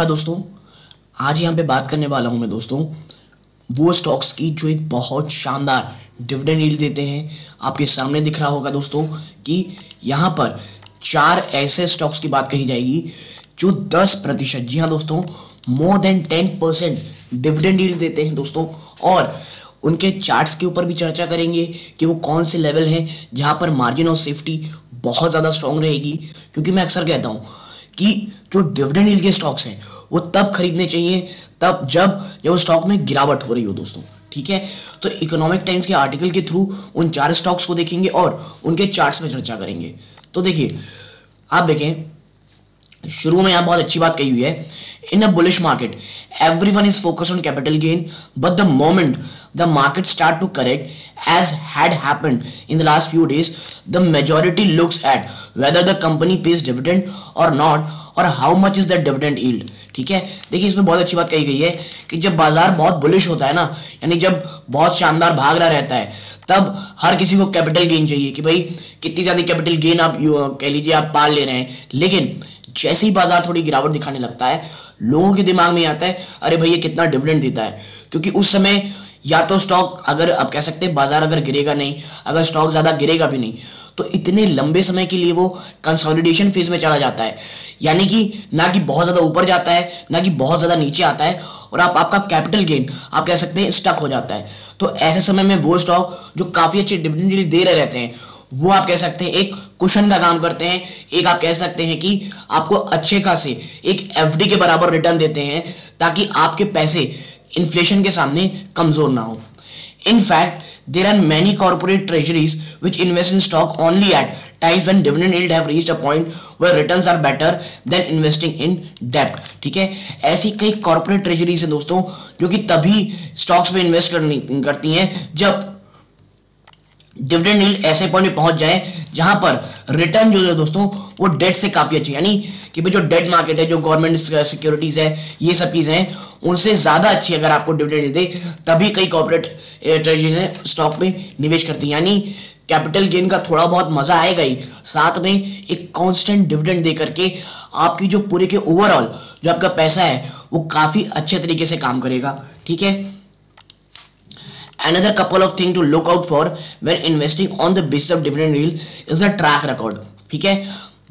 दोस्तों, आज यहाँ पे बात करने वाला हूँ मैं दोस्तों वो स्टॉक्स की जो एक बहुत शानदार डिविडेंड यील्ड देते हैं। आपके सामने दिख रहा होगा दोस्तों कि यहाँ पर 4 ऐसे स्टॉक्स की बात कही जाएगी जो 10%, जी हाँ दोस्तों, मोर देन 10% डिविडेंड यील्ड देते हैं दोस्तों। और उनके चार्ट्स के ऊपर भी चर्चा करेंगे कि वो कौन से लेवल हैं जहाँ पर मार्जिन ऑफ सेफ्टी बहुत ज़्यादा स्ट्रॉन्ग रहेगी। क्योंकि मैं अक्सर कहता हूँ कि जो डिविडेंड यील्ड के स्टॉक्स हैं वो तब खरीदने चाहिए तब जब वो स्टॉक में गिरावट हो रही हो दोस्तों, ठीक है। तो इकोनॉमिक टाइम्स के आर्टिकल के थ्रू उन 4 स्टॉक्स को देखेंगे और उनके चार्ट्स में चर्चा करेंगे। तो देखिए, आप देखें, शुरू में यहाँ बहुत अच्छी बात कही हुई है, in a bullish market everyone is focused on capital gain, but the moment the market start to correct, as had happened in the last few days, the majority looks at whether the company pays dividend or not और how much is the dividend yield। ठीक है, देखिए इसमें बहुत अच्छी बात कही गई है कि जब बाजार बहुत बुलिश होता है ना, यानी जब बहुत शानदार भाग रहा रहता है, तब हर किसी को कैपिटल गेन चाहिए कि भाई कितनी ज्यादा कैपिटल गेन आप कह लीजिए आप पाल ले रहे हैं। लेकिन जैसे ही बाजार थोड़ी गिरावट दिखाने लगता है, लोगों के दिमाग में आता है अरे भाई ये कितना डिविडेंड देता है। क्योंकि उस समय या तो स्टॉक, अगर आप कह सकते हैं बाजार अगर गिरेगा नहीं, अगर स्टॉक ज्यादा गिरेगा भी नहीं, तो इतने लंबे समय के लिए वो कंसोलिडेशन फेज में चला जाता है। यानी कि ना कि बहुत ज्यादा ऊपर जाता है ना कि बहुत ज्यादा नीचे आता है, और आपका कैपिटल गेन आप कह सकते हैं स्टक हो जाता है। तो ऐसे समय में वो स्टॉक जो काफी अच्छे डिविडेंड दे रहे रहते हैं, वो आप कह सकते हैं एक कुशन का काम करते हैं, एक आप कह सकते हैं कि आपको अच्छे खासे एक एफडी के बराबर रिटर्न देते हैं, ताकि आपके पैसे इन्फ्लेशन के सामने कमजोर ना हो। In fact, there are many corporate treasuries which invest in stock only at times when dividend yield have reached a point where returns are better than investing in debt। ठीक है, ऐसी कई corporate treasuries हैं दोस्तों जो कि तभी stocks में इन्वेस्ट करती हैं जब डिविडेंड यील्ड ऐसे पॉइंट पे पहुंच जाए जहां पर रिटर्न जो है दोस्तों वो डेट से काफी अच्छी, यानी कि भाई जो डेट मार्केट है, जो गवर्नमेंट सिक्योरिटीज है, ये सब चीजें हैं, उनसे ज्यादा अच्छी अगर आपको डिविडेंड दे, तभी कई कॉर्पोरेट ट्रेजरी स्टॉक में निवेश करती है। यानी कैपिटल गेन का थोड़ा बहुत मजा आएगा ही, साथ में एक कांस्टेंट डिविडेंड दे करके आपकी जो पूरे के ओवरऑल जो आपका पैसा है वो काफी अच्छे तरीके से काम करेगा। ठीक है, another couple of things to look out for when investing on the basis of dividend yield is the track record। ठीक है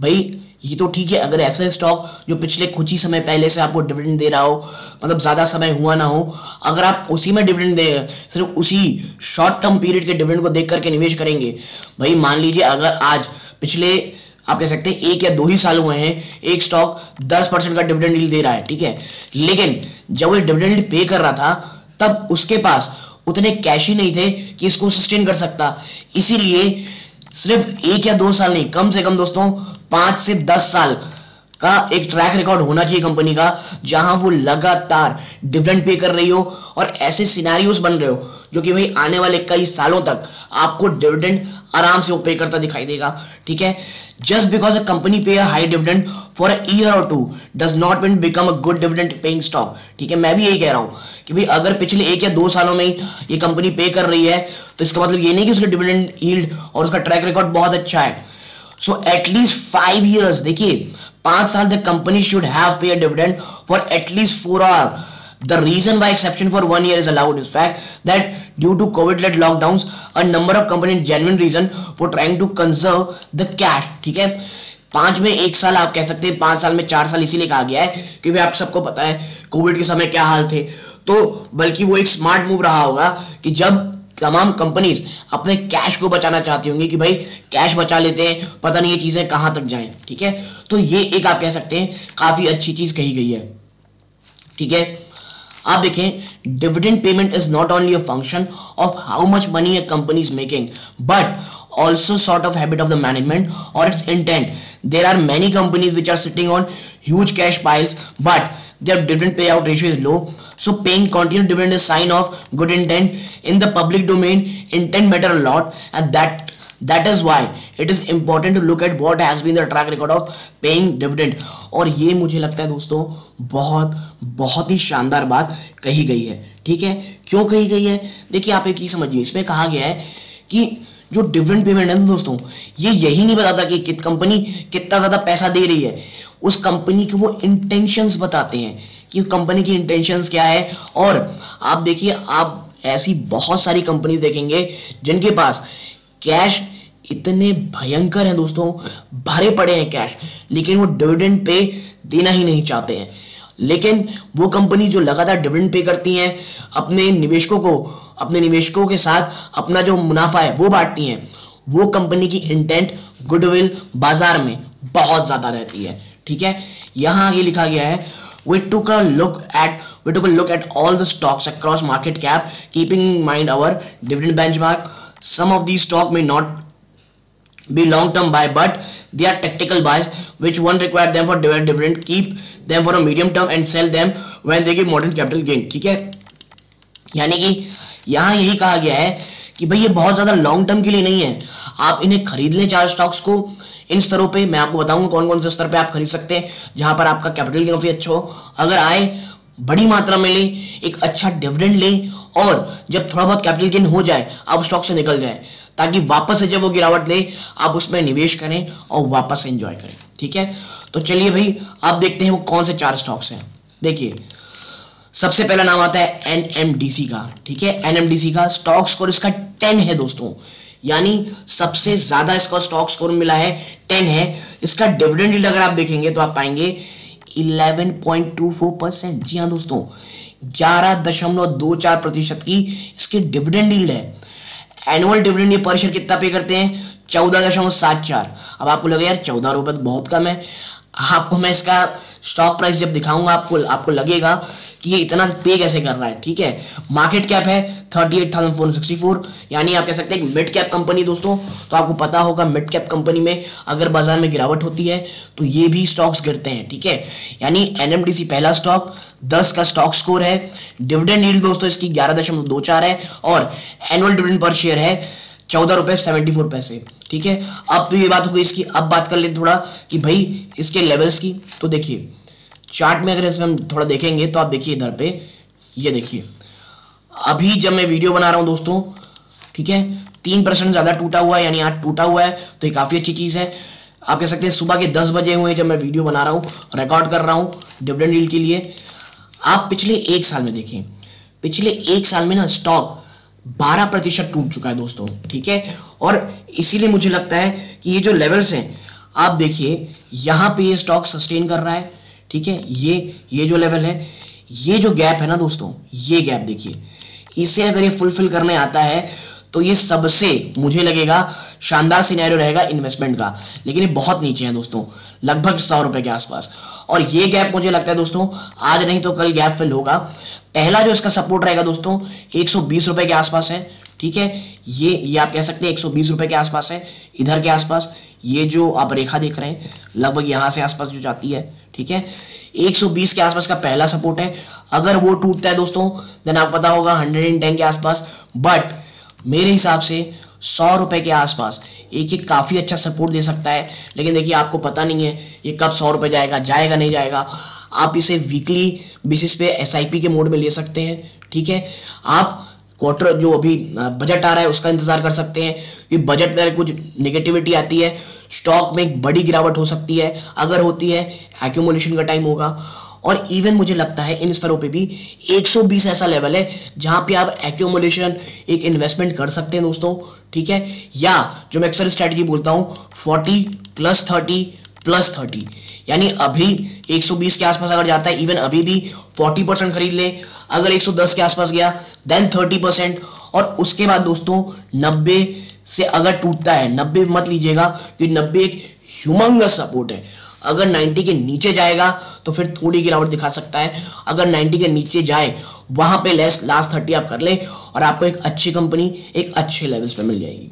भाई, ये तो ठीक है अगर ऐसे स्टॉक जो पिछले कुछ ही समय पहले से आपको डिविडेंड दे रहा हो, मतलब ज्यादा समय हुआ ना हो, अगर आप उसी में डिविडेंड दे, सिर्फ उसी शॉर्ट टर्म पीरियड के डिविडेंड को देख करके निवेश करेंगे, भाई मान लीजिए अगर आज पिछले आप कह सकते हैं 1 या 2 ही साल हुए हैं, एक स्टॉक 10% का डिविडेंड यील्ड दे रहा है, ठीक है, लेकिन जब वो डिविडेंड पे कर रहा था तब उसके पास उतने कैश ही नहीं थे कि इसको सस्टेन कर सकता। इसीलिए सिर्फ 1 या 2 साल नहीं, कम से कम दोस्तों 5 से 10 साल का एक ट्रैक रिकॉर्ड होना चाहिए कंपनी का, जहां वो लगातार डिविडेंड पे कर रही हो और ऐसे सिनेरियोस बन रहे हो जो कि भाई आने वाले कई सालों तक आपको डिविडेंड आराम से वो पे करता दिखाई देगा। ठीक है, जस्ट बिकॉज अ कंपनी पे a high dividend for a year और 2 does not mean become a good dividend paying stock. ठीक है, मैं भी यही कह रहा हूं कि भाई अगर पिछले 1 या 2 सालों में ये कंपनी पे कर रही है तो इसका मतलब ये नहीं कि उसका डिविडेंड यील्ड और उसका ट्रैक रिकॉर्ड बहुत अच्छा है। सो एटलीस्ट 5 years, देखिए 5 साल द कंपनी शुड हैव पे a dividend for at least 4 hours। The reason why exception for 1 year is allowed is fact that due to COVID-led lockdowns, a number of companies genuine reason for trying to conserve the cash। ठीक है, 5 में 1 साल आप कह सकते हैं, 5 साल में 4 साल इसीलिए कहा गया है क्योंकि आप सबको पता है कोविड के समय क्या हाल थे। तो बल्कि वो एक स्मार्ट मूव रहा होगा कि जब तमाम कंपनीज अपने कैश को बचाना चाहती होंगी कि भाई कैश बचा लेते हैं, पता नहीं ये चीजें कहां तक जाएं। ठीक है, तो ये एक आप कह सकते हैं काफी अच्छी चीज कही गई है। ठीक है, आप देखें, dividend payment is not only a function of how much money a company is making but also sort of habit of the management or its intent। There are many companies which are sitting on huge cash piles but their dividend payout ratio is low, so paying continued dividend is sign of good intent in the public domain। Intent matter a lot and that is why it is important to look at what has been the track record of paying dividend। और ये मुझे लगता है दोस्तों बहुत ही शानदार बात कही गई है। ठीक है, क्यों कही गई है, देखिए आप एक चीज समझिए, इसमें कहा गया है कि जो डिविडेंड पेमेंट है दोस्तों, ये यही नहीं बताता कि कंपनी कितना ज्यादा पैसा दे रही है, उस कंपनी के वो इंटेंशंस बताते हैं कि कंपनी की इंटेंशंस क्या है। और आप देखिए, आप ऐसी बहुत सारी कंपनीज देखेंगे जिनके पास कैश इतने भयंकर हैं दोस्तों, भरे पड़े हैं कैश, लेकिन वो डिविडेंड पे देना ही नहीं चाहते हैं। लेकिन वो कंपनी जो लगातार डिविडेंड पे करती हैं, अपने निवेशकों के साथ अपना जो मुनाफा है वो बांटती हैं, वो कंपनी की इंटेंट, गुडविल बाजार में बहुत ज्यादा रहती है। ठीक है, यहां आगे लिखा गया है, we took a look at all the stocks across market cap, keeping in mind our dividend benchmark. Some of these stock may not be long term buy, but they are tactical buys which one require them for dividend, keep them for a medium term and sell them when they give modern capital gain. ठीक है, यानी कि यहां यही कहा गया है कि भाई ये बहुत ज्यादा लॉन्ग टर्म के लिए नहीं है, आप इन्हें खरीद लें चार स्टॉक्स को इन स्तरों पे। मैं आपको बताऊंगा कौन कौन से स्तर पे आप खरीद सकते हैं जहां पर आपका कैपिटल गेन काफी अच्छा हो, अगर आए बड़ी मात्रा में लें, एक अच्छा डिविडेंड लें, और जब थोड़ा बहुत कैपिटल गेन हो जाए आप स्टॉक से निकल जाए, ताकि वापस से जब वो गिरावट ले आप उसमें निवेश करें और वापस से एंजॉय करें। ठीक है, तो चलिए भाई आप देखते हैं वो कौन से चार स्टॉक्स हैं। देखिए, सबसे पहला नाम आता है एनएमडीसी का। ठीक है, एनएमडीसी का स्टॉक स्कोर इसका 10 है दोस्तों, यानी सबसे ज्यादा इसका स्टॉक स्कोर मिला है 10 है। इसका डिविडेंड यील्ड अगर आप देखेंगे तो आप पाएंगे 11.24%। जी हाँ दोस्तों, 11.24% की इसकी डिविडेंड यील्ड है। एनुअल डिविडेंड ये पर शेयर कितना पे करते हैं, 14.74। अब आपको लगे यार 14 रुपए तो बहुत कम है, आपको मैं इसका स्टॉक प्राइस जब दिखाऊंगा आपको लगेगा कि ये इतना पे कैसे कर रहा है। ठीक है, मार्केट कैप है 38,464, यानी आप कह सकते हैं मिड कैप कंपनी दोस्तों। तो आपको पता होगा मिड कैप कंपनी में अगर बाजार में गिरावट होती है तो ये भी स्टॉक्स गिरते हैं। ठीक है, यानी एनएमडीसी पहला स्टॉक, 10 का स्टॉक स्कोर है। डिविडेंड यील्ड दोस्तों इसकी 11.24 है और एनुअल डिविडेंड पर शेयर है 14.74 रुपए। ठीक है, अब तो ये बात हो गई इसकी। अब बात कर ले थोड़ा कि भाई इसके लेवल्स की। तो देखिए चार्ट में अगर इसमें हम थोड़ा देखेंगे तो आप देखिए इधर पे, ये देखिए अभी जब मैं वीडियो बना रहा हूं दोस्तों, ठीक है, 3% ज्यादा टूटा हुआ है, यानी आज टूटा हुआ है, तो ये काफी अच्छी चीज है। आप कह सकते हैं सुबह के 10 बजे हुए जब मैं वीडियो बना रहा हूं, रिकॉर्ड कर रहा हूं डिविडेंड यील्ड के लिए। आप पिछले एक साल में देखें, पिछले एक साल में ना स्टॉक 12% टूट चुका है दोस्तों। ठीक है, और इसीलिए मुझे लगता है कि ये जो लेवल्स हैं आप देखिए, यहां पे ये स्टॉक सस्टेन कर रहा है। ठीक है, ये जो लेवल है, ये जो गैप है ना दोस्तों, ये गैप देखिए, इसे अगर ये फुलफिल करने आता है तो ये सबसे मुझे लगेगा शानदार सिनेरियो रहेगा इन्वेस्टमेंट का। लेकिन ये बहुत नीचे है दोस्तों, लगभग 100 रुपए के आसपास, और ये गैप मुझे लगता है दोस्तों आज नहीं तो कल गैप फिल होगा। पहला जो इसका सपोर्ट रहेगा दोस्तों 120 रुपए के आसपास है। ठीक है, ये आप कह सकते हैं 120 रुपए के आसपास है, इधर के आसपास। ये जो आप रेखा देख रहे हैं लगभग यहां से आसपास जो जाती है, ठीक है, 120 के आसपास का पहला सपोर्ट है। अगर वो टूटता है दोस्तों देन आपको पता होगा 110 के आसपास, बट मेरे हिसाब से 100 रुपए के आसपास एक काफी अच्छा सपोर्ट दे सकता है। लेकिन देखिए आपको पता नहीं है ये कब 100 रुपए जाएगा नहीं जाएगा। आप इसे वीकली बेसिस पे एसआईपी के मोड में ले सकते हैं। ठीक है, आप क्वार्टर जो अभी बजट आ रहा है उसका इंतजार कर सकते हैं कि बजट में कुछ नेगेटिविटी आती है, स्टॉक में एक बड़ी गिरावट हो सकती है। अगर होती है एक्यूमुलेशन का टाइम होगा। और इवन मुझे लगता है इन स्तरों पे भी 120 ऐसा लेवल है जहां पे आप एक्यूमुलेशन एक इन्वेस्टमेंट कर सकते हैं दोस्तों। ठीक है, या जो मैं अक्सर स्ट्रेटजी बोलता हूं 40 + 30 + 30, यानी अभी 120 के आसपास अगर जाता है, इवन अभी भी 40% खरीद ले। अगर 110 के आसपास गया देन 30%, और उसके बाद दोस्तों 90 से अगर टूटता है, 90 मत लीजिएगा कि 90 एक ह्यूमंगस सपोर्ट है। अगर 90 के नीचे जाएगा तो फिर थोड़ी गिरावट दिखा सकता है। अगर 90 के नीचे जाए वहां पे लास्ट 30 आप कर ले और आपको एक अच्छी कंपनी एक अच्छे लेवल्स पे मिल जाएगी।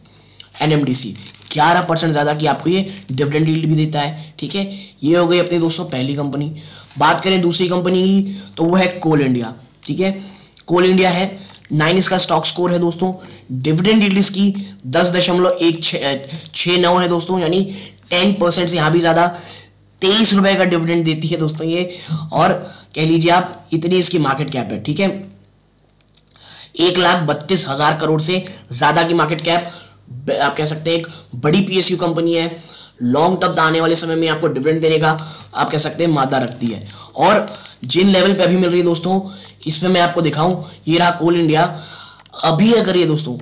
एनएमडीसी 11% ज्यादा की आपको ये डिविडेंड यील्ड भी देता है। ठीक है, ये हो गई अपनी दोस्तों पहली कंपनी। बात करें दूसरी कंपनी की तो वो है कोल इंडिया। ठीक है, कोल इंडिया है 9 इसका स्टॉक स्कोर है दोस्तों। डिविडेंड यील्ड इसकी 10.169 है दोस्तों, यानी 10% से यहां भी ज्यादा, 23 रुपए का डिविडेंड देती है दोस्तों ये। और कह लीजिए आप इतनी इसकी मार्केट कैप है। ठीक है, 1,32,000 करोड़ से ज्यादा की मार्केट कैप, आप कह सकते हैं एक बड़ी पीएसयू कंपनी है। लॉन्ग टर्म आने वाले समय में आपको डिविडेंड देने का आप कह सकते हैं मादा रखती है। और जिन लेवल पे अभी मिल रही है दोस्तों, इसमें मैं आपको दिखाऊं, ये रहा कोल इंडिया। अभी अगर ये दोस्तों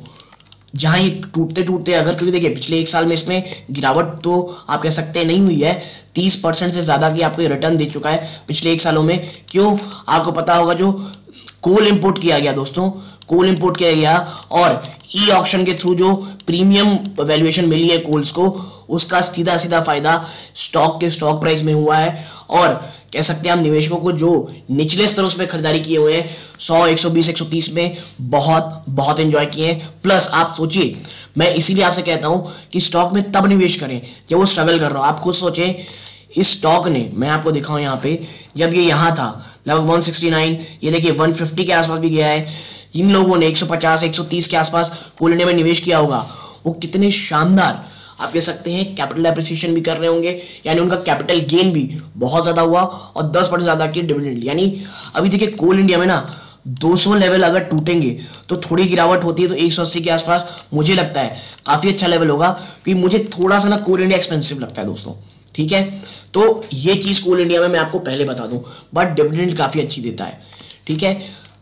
जहां ये टूटते टूटते अगर, क्योंकि देखिए पिछले 1 साल में इसमें गिरावट तो आप कह सकते हैं नहीं हुई है, 30% से ज्यादा की आपको रिटर्न दे चुका है पिछले 1 सालों में। क्यों? आपको पता होगा, जो कोल इंपोर्ट किया गया दोस्तों, कोल इंपोर्ट किया गया और ई ऑक्शन के थ्रू जो प्रीमियम वैल्यूएशन मिली है कोल्स को, उसका सीधा सीधा फायदा स्टॉक के स्टॉक प्राइस में हुआ है। और कह सकते हैं हम निवेशकों को जो निचले स्तरों पे खरीदारी किए हुए हैं 100, 120, 130 में बहुत बहुत एंजॉय किए हैं। प्लस आप सोचिए, मैं इसीलिए आपसे कहता हूं कि स्टॉक में तब निवेश करें जब वो स्ट्रगल कर रहा हो। आप खुद सोचें, इस स्टॉक ने, मैं आपको दिखाऊं यहाँ पे, जब ये यहाँ था लगभग 169, ये देखिए 150 के आसपास भी गया है। जिन लोगों ने 150, 130 के आसपास कोल इंडिया में निवेश किया होगा, वो कितने शानदार आप कह सकते हैं कैपिटल एप्रिसिएशन भी कर रहे होंगे, यानी उनका कैपिटल गेन भी बहुत ज्यादा हुआ और 10% ज्यादा की डिविडेंड। यानी अभी देखिए कोल इंडिया में ना 200 लेवल अगर टूटेंगे तो थोड़ी गिरावट होती है, तो 180 के आसपास मुझे लगता है काफी अच्छा लेवल होगा। क्योंकि मुझे थोड़ा सा ना कोल इंडिया एक्सपेंसिव लगता है दोस्तों, ठीक है। तो ये चीज कोल इंडिया में मैं आपको पहले बता दूं, बट डिविडेंड काफी अच्छी देता है, ठीक है।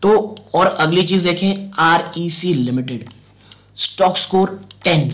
तो और अगली चीज देखें, REC limited, stock score 10,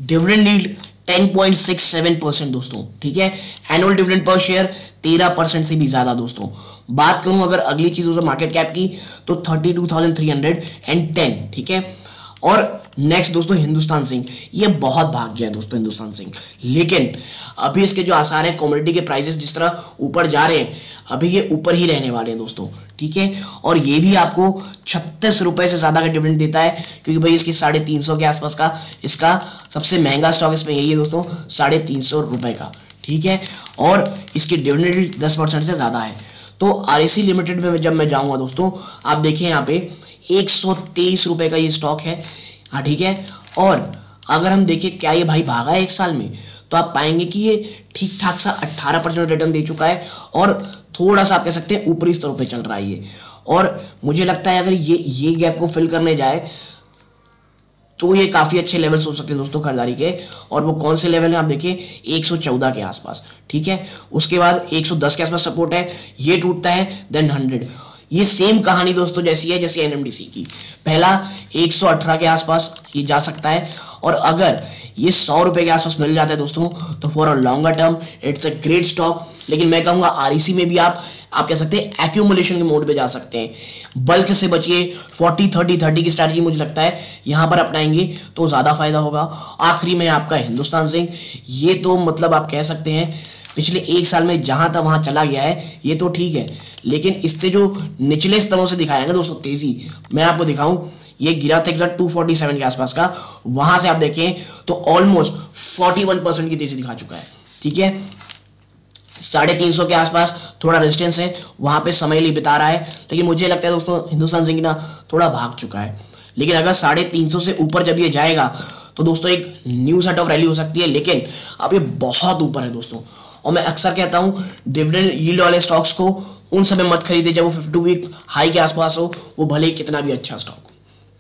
dividend yield 10.67% दोस्तों, ठीक है। एनुअल डिविडेंड पर शेयर 13% से भी ज्यादा दोस्तों। बात करूं अगर अगली चीज मार्केट कैप की, तो 32,310, ठीक है। और नेक्स्ट दोस्तों हिंदुस्तान जिंक, ये बहुत भाग गया दोस्तों हिंदुस्तान जिंक, लेकिन अभी इसके जो आसार है, कमोडिटी के प्राइसेस जिस तरह ऊपर जा रहे हैं, अभी ये ऊपर ही रहने वाले हैं दोस्तों, ठीक है। और ये भी आपको 36 रुपए से ज्यादा का डिविडेंड देता है, क्योंकि भाई इसकी 350 के आसपास का इसका सबसे महंगा स्टॉक इसमें यही है दोस्तों, 350 रुपए का, ठीक है। और इसकी डिविडेंड 10% से ज्यादा है। तो REC लिमिटेड में जब मैं जाऊंगा दोस्तों, आप देखिए यहाँ पे 123 रुपए का ये स्टॉक है, हाँ ठीक है। और अगर हम देखें क्या ये भाई भागा है 1 साल में, तो आप पाएंगे कि ये ठीक ठाक सा 18% रिटर्न दे चुका है और थोड़ा सा आप कह सकते हैं ऊपरी स्तरों पे चल रहा है ये। और मुझे लगता है अगर ये गैप को फिल करने जाए तो ये काफी अच्छे लेवल्स हो सकते हैं दोस्तों खरीदारी के। और वो कौन से लेवल है आप देखिए, 114 के आसपास, ठीक है। उसके बाद 110 के आसपास सपोर्ट है, ये टूटता है, देन 100। ये सेम कहानी दोस्तों जैसी है जैसे NMDC की, पहला 118 के आसपास ये जा सकता है, और अगर ये 100 रुपए के आसपास मिल जाता है दोस्तों, तो for a longer term it's a great stock. लेकिन मैं कहूंगा REC में भी आप कह सकते हैं एक्यूमुलेशन के मोड पे जा सकते हैं, बल्क से बचिए। 40-30-30 की स्ट्रैटेजी मुझे लगता है यहां पर अपनाएंगे तो ज्यादा फायदा होगा। आखिरी में आपका हिंदुस्तान जिंक, ये तो मतलब आप कह सकते हैं पिछले 1 साल में जहां तक वहां चला गया है, ये तो ठीक है, लेकिन इससे जो निचले स्तरों से दिखाया है ना दोस्तों तेजी, मैं आपको दिखाऊं, ये गिरा था 247 के आसपास का, वहां से आप देखें तो ऑलमोस्ट 41% की तेजी दिखा चुका है, ठीक है। 350 के आसपास थोड़ा रेजिस्टेंस है, वहां पे समय लिए बिता रहा है, लेकिन मुझे लगता है दोस्तों हिंदुस्तान जिंक ना थोड़ा भाग चुका है। लेकिन अगर 350 से ऊपर जब ये जाएगा तो दोस्तों एक न्यू सेट ऑफ रैली हो सकती है, लेकिन अब ये बहुत ऊपर है दोस्तों। और मैं अक्सर कहता हूं डिविडेंड यील्ड वाले स्टॉक्स को उन समय मत खरीदे जब वो 52 वीक हाई के आसपास हो, वो भले ही कितना भी अच्छा स्टॉक हो,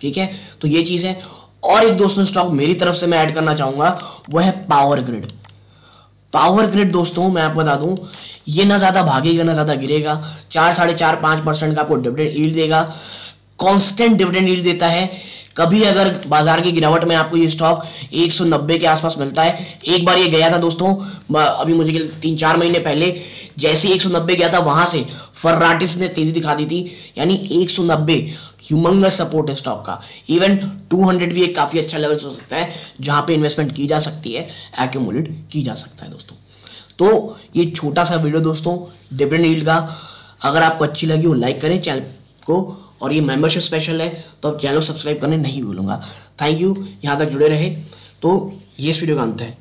ठीक है। तो ये चीज है। और एक दोस्तों स्टॉक मेरी तरफ से मैं ऐड करना चाहूंगा, वो है पावर ग्रिड। पावर ग्रिड दोस्तों मैं आपको बता दूं, ये ना ज्यादा भागेगा ना ज्यादा गिरेगा, 4-4.5% का आपको डिविडेंड यील्ड देगा, कांस्टेंट डिविडेंड यील्ड देता है। कभी अगर बाजार की गिरावट में आपको ये स्टॉक 190 के आसपास मिलता है, एक बार ये गया था दोस्तों, अभी मुझे 3-4 महीने पहले, जैसे 190 गया था वहां से फर्राटिस ने तेजी दिखा दी थी, यानी 190 ह्यूमंगस सपोर्ट है स्टॉक का। इवन 200 भी एक काफी अच्छा लेवल हो सकता है जहां पे इन्वेस्टमेंट की जा सकती है, एक्यूमुलेट की जा सकता है दोस्तों। तो ये छोटा सा वीडियो दोस्तों डिविडेंड यील्ड का, अगर आपको अच्छी लगी हो लाइक करें चैनल को, और ये मेंबरशिप स्पेशल है तो आप चैनल सब्सक्राइब करने नहीं भूलूंगा। थैंक यू, यहां तक जुड़े रहे। तो ये इस वीडियो का अंत है।